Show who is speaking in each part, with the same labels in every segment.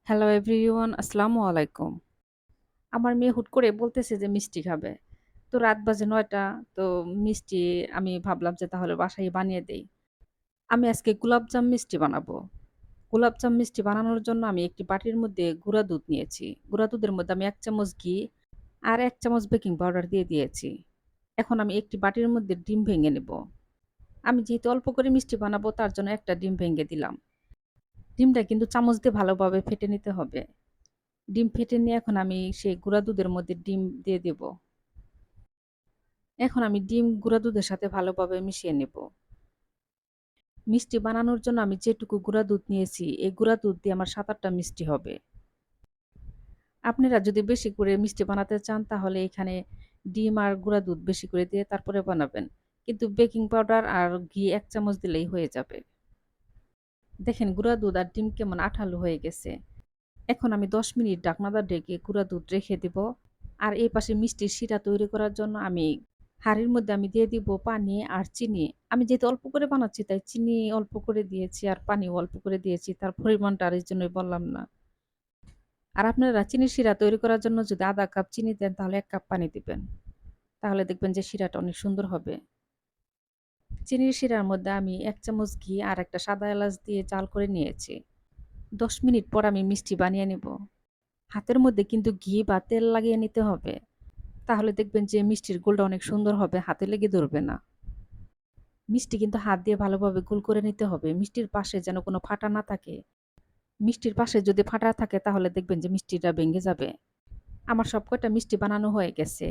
Speaker 1: Hello everyone, আসসালামু আলাইকুম। আমার মেয়ে হুট করে বলতেছে যে মিষ্টি খাবে। তো রাত বাজে ৯টা। তো মিষ্টি আমি ভাবলাম যে তাহলে বাসায় বানিয়ে দেই। আমি আজকে গোলাপজাম মিষ্টি বানাবো। গোলাপজাম মিষ্টি বানানোর জন্য আমি একটি বাটির মধ্যে গুঁড়া দুধ নিয়েছি। গুঁড়া দুধের মধ্যে আমি ১ চামচ ঘি আর ১ চামচ বেকিং পাউডার দিয়ে দিয়েছি। এখন আমি একটি বাটির মধ্যে ডিম ভেঙে নেব। আমি যেহেতু অল্প করে মিষ্টি বানাবো তার জন্য একটা ডিম ভেঙে দিলাম। ডিমটা কিন্তু চামচ দিয়ে ভালোভাবে ফেটে নিতে হবে। ডিম ফেটে নিয়ে এখন আমি সেই গুঁড়া দুধের মধ্যে ডিম দিয়ে দেব। এখন আমি ডিম গুঁড়া দুধের সাথে ভালোভাবে মিশিয়ে নেব। মিষ্টি বানানোর জন্য আমি যেটুকু গুঁড়া দুধ নিয়েছি, এই গুঁড়া দুধ দিয়ে আমার ৭-৮ টা মিষ্টি হবে। আপনারা যদি বেশি করে মিষ্টি বানাতে চান তাহলে এখানে ডিম আর গুঁড়া দুধ বেশি করে দিয়ে তারপরে বানাবেন। কিন্তু বেকিং পাউডার আর ঘি ১ চামচ দিলেই হয়ে যাবে। দেখেন গুঁড়া দুধ আর ডিম কেমন আঠালো হয়ে গেছে। এখন আমি ১০ মিনিট ঢাকনাটা ঢেকে গুঁড়া দুধ রেখে দিব। আর এই পাশে মিষ্টির শিরা তৈরি করার জন্য হাঁড়ির মধ্যে আমি দিয়ে দিব পানি আর চিনি। আমি যেহেতু অল্প করে বানাচ্ছি তাই চিনি অল্প করে দিয়েছি আর পানিও অল্প করে দিয়েছি। তার পরিমাণটা আর এজন্যই বললাম না। আর আপনারা চিনির শিরা তৈরি করার জন্য যদি ১/২ কাপ চিনি দেন তাহলে ১ কাপ পানি দিবেন। তাহলে দেখবেন যে শিরাটা অনেক সুন্দর হবে। চিনির শিরার মধ্যে আমি ১ চামচ ঘি আর একটা সাদা এলাচ দিয়ে জাল করে নিয়েছি। ১০ মিনিট পর আমি মিষ্টি বানিয়ে নিব। হাতের মধ্যে কিন্তু ঘি বা তেল লাগিয়ে নিতে হবে। তাহলে দেখবেন যে মিষ্টির গোলটা অনেক সুন্দর হবে, হাতে লেগে ধরবে না। মিষ্টি কিন্তু হাত দিয়ে ভালোভাবে গোল করে নিতে হবে। মিষ্টির পাশে যেন কোনো ফাটা না থাকে। মিষ্টির পাশে যদি ফাটা থাকে তাহলে দেখবেন যে মিষ্টিটা ভেঙে যাবে। আমার সবকটা মিষ্টি বানানো হয়ে গেছে।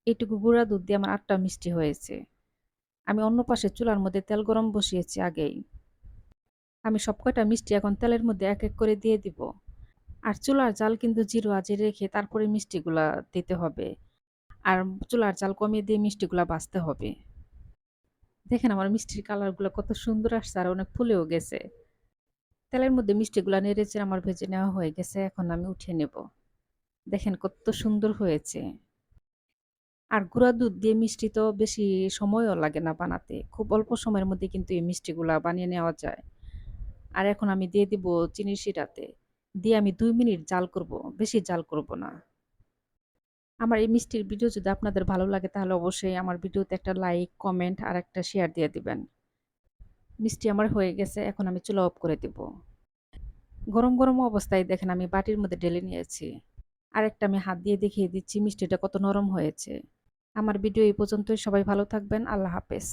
Speaker 1: এইটুকু গুঁড়া দুধ দিয়ে আমার ৮ টা মিষ্টি হয়েছে। আমি অন্য পাশে চুলার মধ্যে তেল গরম বসিয়েছি আগেই। আমি সবকটা মিষ্টি এখন তেলের মধ্যে এক, এক করে দিয়ে দিব। আর চুলার জাল কিন্তু 0 আঁচে রেখে তারপরে মিষ্টিগুলা দিতে হবে। আর চুলার জাল কমিয়ে দিয়ে মিষ্টিগুলা ভাজতে হবে। দেখেন আমার মিষ্টির কালারগুলো কত সুন্দর আসছে আর অনেক ফুলেও গেছে। তেলের মধ্যে মিষ্টিগুলা নেড়েচেড়ে আমার ভেজে নেওয়া হয়ে গেছে। এখন আমি উঠিয়ে নেব। দেখেন কত সুন্দর হয়েছে। আর গুঁড়া দুধ দিয়ে মিষ্টি তো বেশি সময়ও লাগে না বানাতে। খুব অল্প সময়ের মধ্যে কিন্তু এই মিষ্টিগুলা বানিয়ে নেওয়া যায়। আর এখন আমি দিয়ে দিব চিনির শিরাতে। দিয়ে আমি ২ মিনিট জাল করব। বেশি জাল করব না। আমার এই মিষ্টির ভিডিও যদি আপনাদের ভালো লাগে তাহলে অবশ্যই আমার ভিডিওতে একটা লাইক, কমেন্ট আর একটা শেয়ার দিয়ে দিবেন। মিষ্টি আমার হয়ে গেছে। এখন আমি চুলা অফ করে দিব। গরম, গরম অবস্থায় দেখেন আমি বাটির মধ্যে ঢেলে নিয়েছি। আরেকটা আমি হাত দিয়ে দেখিয়ে দিচ্ছি মিষ্টিটা কত নরম হয়েছে। আমার ভিডিও এই পর্যন্তই। সবাই ভালো থাকবেন। আল্লাহ হাফেজ।